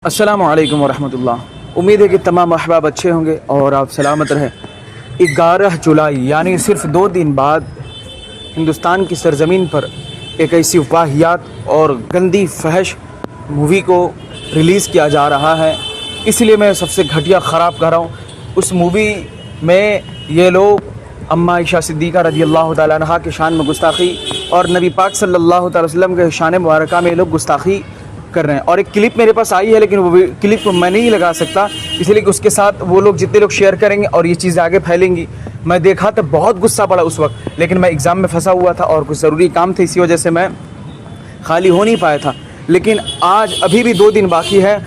अस्सलामु अलैकुम वरहमतुल्लाह। उम्मीद है कि तमाम अहबाब अच्छे होंगे और आप सलामत रहें। 11 जुलाई यानी सिर्फ 2 दिन बाद हिंदुस्तान की सरज़मीन पर एक ऐसी वाहियात और गंदी फहश मूवी को रिलीज़ किया जा रहा है, इसलिए मैं सबसे घटिया ख़राब कर रहा हूँ। उस मूवी में ये लोग अम्मा आयशा सिद्दीक़ा रज़ी अल्लाह तआला अन्हा के शान में गुस्ताखी और नबी पाक सल्लल्लाहु अलैहि वसल्लम के शान मुबारका में ये लोग गुस्ताखी कर रहे हैं। और एक क्लिप मेरे पास आई है, लेकिन वो क्लिप मैं नहीं लगा सकता, इसलिए कि उसके साथ वो लोग जितने लोग शेयर करेंगे और ये चीज़ें आगे फैलेंगी। मैं देखा तो बहुत गुस्सा पड़ा उस वक्त, लेकिन मैं एग्ज़ाम में फंसा हुआ था और कुछ ज़रूरी काम थे, इसी वजह से मैं खाली हो नहीं पाया था। लेकिन आज अभी भी 2 दिन बाकी है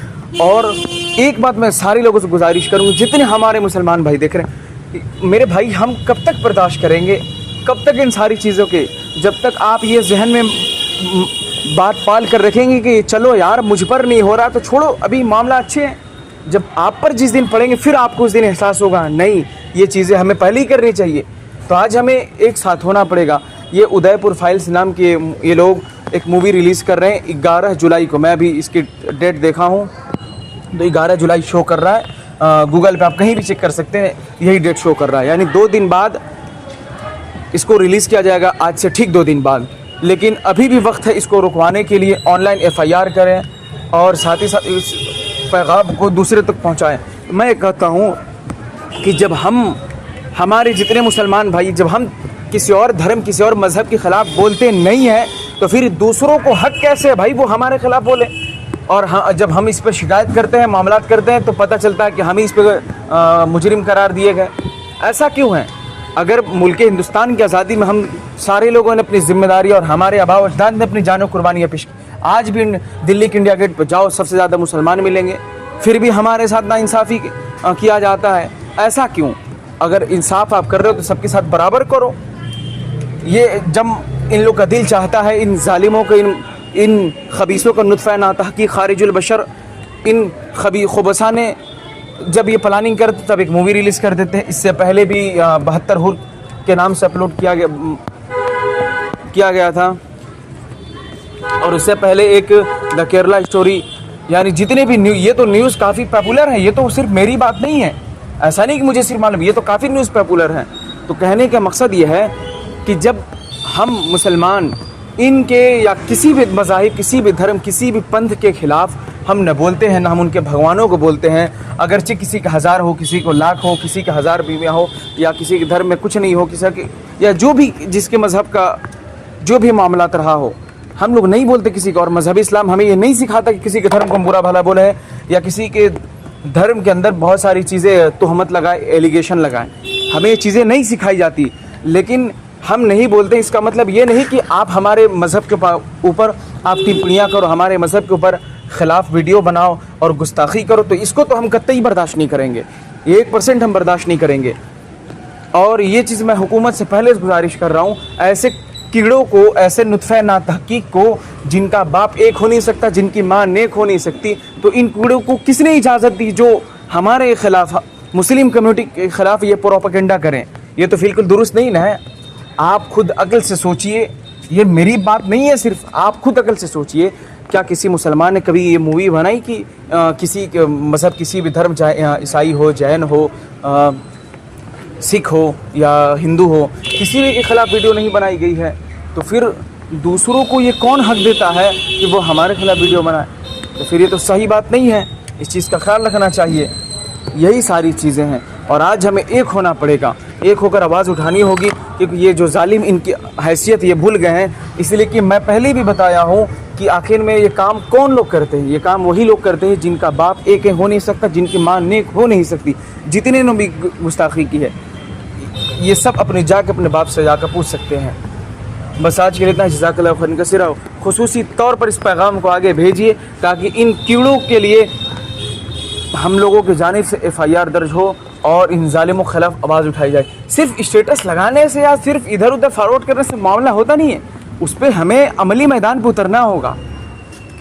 और एक बात मैं सारे लोगों से गुजारिश करूँगी, जितने हमारे मुसलमान भाई देख रहे हैं, मेरे भाई हम कब तक बर्दाश्त करेंगे, कब तक इन सारी चीज़ों के, जब तक आप ये जहन में बात पाल कर रखेंगे कि चलो यार मुझ पर नहीं हो रहा तो छोड़ो, अभी मामला अच्छे हैं। जब आप पर जिस दिन पड़ेंगे फिर आपको उस दिन एहसास होगा नहीं ये चीज़ें हमें पहले ही करनी चाहिए। तो आज हमें एक साथ होना पड़ेगा। ये उदयपुर फाइल्स नाम के ये लोग एक मूवी रिलीज़ कर रहे हैं 11 जुलाई को। मैं अभी इसकी डेट देखा हूँ तो 11 जुलाई शो कर रहा है, गूगल पे आप कहीं भी चेक कर सकते हैं, यही डेट शो कर रहा है। यानी 2 दिन बाद इसको रिलीज़ किया जाएगा, आज से ठीक 2 दिन बाद। लेकिन अभी भी वक्त है इसको रुकवाने के लिए। ऑनलाइन FIR करें और साथ ही साथ इस पैगाम को दूसरे तक पहुंचाएं। मैं कहता हूं कि जब हमारे जितने मुसलमान भाई, जब हम किसी और धर्म किसी और मज़हब के ख़िलाफ़ बोलते नहीं हैं तो फिर दूसरों को हक कैसे है भाई वो हमारे ख़िलाफ़ बोले। और हाँ, जब हम इस पर शिकायत करते हैं, मामलात करते हैं, तो पता चलता है कि हम ही इस पर मुजरिम करार दिए गए। ऐसा क्यों है? अगर मुल्क हिंदुस्तान की आज़ादी में हम सारे लोगों ने अपनी ज़िम्मेदारी और हमारे आबा व अजदाद ने अपनी जानो कुर्बानियाँ पेश की, आज भी दिल्ली के इंडिया गेट पर जाओ सबसे ज़्यादा मुसलमान मिलेंगे, फिर भी हमारे साथ नाइंसाफ़ी किया जाता है। ऐसा क्यों? अगर इंसाफ आप कर रहे हो तो सबके साथ बराबर करो। ये जब इन लोग का दिल चाहता है इन जालिमों को, इन खबीसों का नुत्फ़ा नातहक़ीक़ खारिजुल बशर, इन खुबसा ने जब ये प्लानिंग करते तब एक मूवी रिलीज़ कर देते हैं। इससे पहले भी 72 हुर के नाम से अपलोड किया गया था और उससे पहले एक द केरला स्टोरी, यानी जितने भी ये तो न्यूज़ काफ़ी पॉपुलर है। ये तो सिर्फ मेरी बात नहीं है, ऐसा नहीं कि मुझे सिर्फ मालूम, ये तो काफ़ी न्यूज़ पॉपुलर है। तो कहने का मकसद ये है कि जब हम मुसलमान इनके या किसी भी मज़ाहिब, किसी भी धर्म, किसी भी पंथ के ख़िलाफ़ हम न बोलते हैं, न हम उनके भगवानों को बोलते हैं, अगरचे किसी का 1000 हो, किसी को लाख हो, किसी का 1000 बीवियाँ हो, या किसी के धर्म में कुछ नहीं हो, किसी के या जो भी जिसके मज़हब का जो भी मामलात रहा हो, हम लोग नहीं बोलते किसी को। और मज़हब इस्लाम हमें ये नहीं सिखाता कि किसी के धर्म को बुरा भला बोले है या किसी के धर्म के अंदर बहुत सारी चीज़ें तहमत लगाए, एलिगेशन लगाए, हमें ये चीज़ें नहीं सिखाई जाती। लेकिन हम नहीं बोलते, इसका मतलब ये नहीं कि आप हमारे मज़हब के ऊपर आप टिप्पणियाँ करो, हमारे मज़हब के ऊपर ख़िलाफ़ वीडियो बनाओ और गुस्ताखी करो, तो इसको तो हम कतई बर्दाश्त नहीं करेंगे, 1% हम बर्दाश्त नहीं करेंगे। और ये चीज़ मैं हुकूमत से पहले गुजारिश कर रहा हूँ, ऐसे कीड़ों को, ऐसे नुत्फ़े नातहक़ीक़ को, जिनका बाप एक हो नहीं सकता, जिनकी माँ नेक हो नहीं सकती, तो इन कीड़ों को किसने इजाज़त दी जो हमारे ख़िलाफ़, मुस्लिम कम्यूनिटी के ख़िलाफ़ ये प्रोपेगेंडा करें? ये तो बिल्कुल दुरुस्त नहीं है। आप खुद अकल से सोचिए, ये मेरी बात नहीं है, सिर्फ आप खुद अकल से सोचिए। क्या किसी मुसलमान ने कभी ये मूवी बनाई कि किसी मज़हब, किसी भी धर्म, चाहे ईसाई हो, जैन हो, सिख हो या हिंदू हो, किसी भी के ख़िलाफ़ वीडियो नहीं बनाई गई है? तो फिर दूसरों को ये कौन हक़ देता है कि वो हमारे ख़िलाफ़ वीडियो बनाए? तो फिर ये तो सही बात नहीं है, इस चीज़ का ख्याल रखना चाहिए। यही सारी चीज़ें हैं और आज हमें एक होना पड़ेगा, एक होकर आवाज़ उठानी होगी, क्योंकि ये जो जालिम इनकी हैसियत ये भूल गए हैं। इसलिए कि मैं पहले भी बताया हूँ कि आखिर में ये काम कौन लोग करते हैं? ये काम वही लोग करते हैं जिनका बाप एक हो नहीं सकता, जिनकी माँ नेक हो नहीं सकती, जितने ने भी गुस्ताखी की है, ये सब अपने बाप से जाकर पूछ सकते हैं। बस आज के लिए इतना। जज़ाकल्लाहु खैरन कसीरा। खुसूसी तौर पर इस पैगाम को आगे भेजिए ताकि इन कीड़ों के लिए हम लोगों की जानिब से FIR दर्ज हो और इन जालिमों के खिलाफ आवाज़ उठाई जाए। सिर्फ स्टेटस लगाने से या सिर्फ इधर उधर फॉरवर्ड करने से मामला होता नहीं है, उस पर हमें अमली मैदान पर उतरना होगा।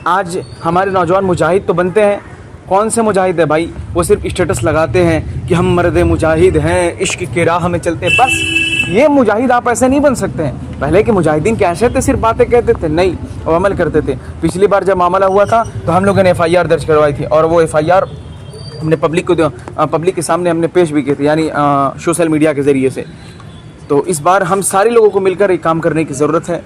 आज हमारे नौजवान मुजाहिद तो बनते हैं, कौन से मुजाहिद है भाई? वो सिर्फ स्टेटस लगाते हैं कि हम मर्द मुजाहिद हैं, इश्क की राह में चलते हैं, बस। ये मुजाहिद आप ऐसे नहीं बन सकते हैं। پہلے کے مجاہدین کیسے تھے؟ صرف باتیں کہتے تھے؟ نہیں، وہ عمل کرتے تھے۔ پچھلی بار جب معاملہ ہوا تھا تو ہم لوگوں نے FIR درج کروائی تھی، اور وہ FIR ہم نے پبلک کے سامنے ہم نے پیش بھی کی تھی، یعنی سوشل میڈیا کے ذریعے سے۔ تو اس بار ہم سارے لوگوں کو مل کر ایک کام کرنے کی ضرورت ہے۔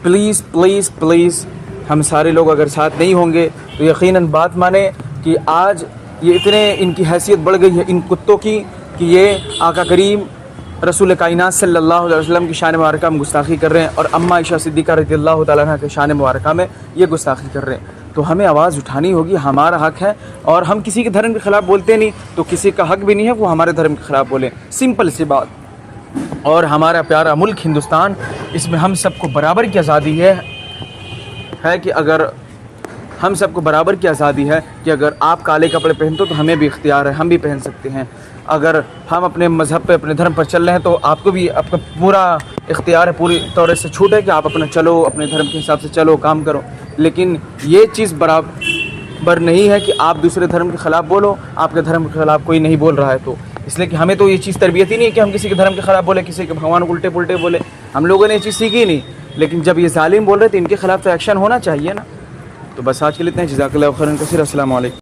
پلیز پلیز پلیز ہم سارے لوگ اگر ساتھ نہیں ہوں گے تو یقیناً بات مانیں کہ آج یہ اتنے ان کی حیثیت بڑھ گئی ہے ان کتوں کی کہ یہ آقا کریم رسول کائنات صلی اللہ علیہ وسلم کی شان مبارکہ میں گستاخی کر رہے ہیں، اور اماں عائشہ صدیقہ رضی اللہ تعالیٰ عنہ کے شان مبارکہ میں یہ گستاخی کر رہے ہیں۔ تو ہمیں آواز اٹھانی ہوگی، ہمارا حق ہے، اور ہم کسی کے دھرم کے خلاف بولتے نہیں تو کسی کا حق بھی نہیں ہے وہ ہمارے دھرم کے خلاف بولے، سمپل سی بات۔ اور ہمارا پیارا ملک ہندوستان، اس میں ہم سب کو برابر کی آزادی ہے کہ اگر ہم سب کو برابر کی آزادی ہے کہ اگر آپ کالے کپڑے پہنتے ہو تو ہمیں بھی اختیار ہے، ہم بھی پہن سکتے ہیں۔ اگر ہم اپنے مذہب پہ اپنے دھرم پر چل رہے ہیں تو آپ کو بھی آپ کا پورا اختیار ہے، پوری طور سے چھوٹ ہے کہ آپ اپنا چلو، اپنے دھرم کے حساب سے چلو، کام کرو۔ لیکن یہ چیز برابر نہیں ہے کہ آپ دوسرے دھرم کے خلاف بولو، آپ کے دھرم کے خلاف کوئی نہیں بول رہا ہے تو اس لیے کہ ہمیں تو یہ چیز تربیت ہی نہیں ہے کہ ہم کسی کے دھرم کے خلاف بولے، کسی کے بھگوان کو الٹے پلٹے بولے، ہم لوگوں نے یہ چیز سیکھی نہیں۔ لیکن جب یہ ظالم بول رہے تھے ان کے خلاف تو ایکشن ہونا چاہیے نا۔ تو بس آج کے لیے اتنا ہی، جزاک اللہ خیرا کثیرا، السلام علیکم۔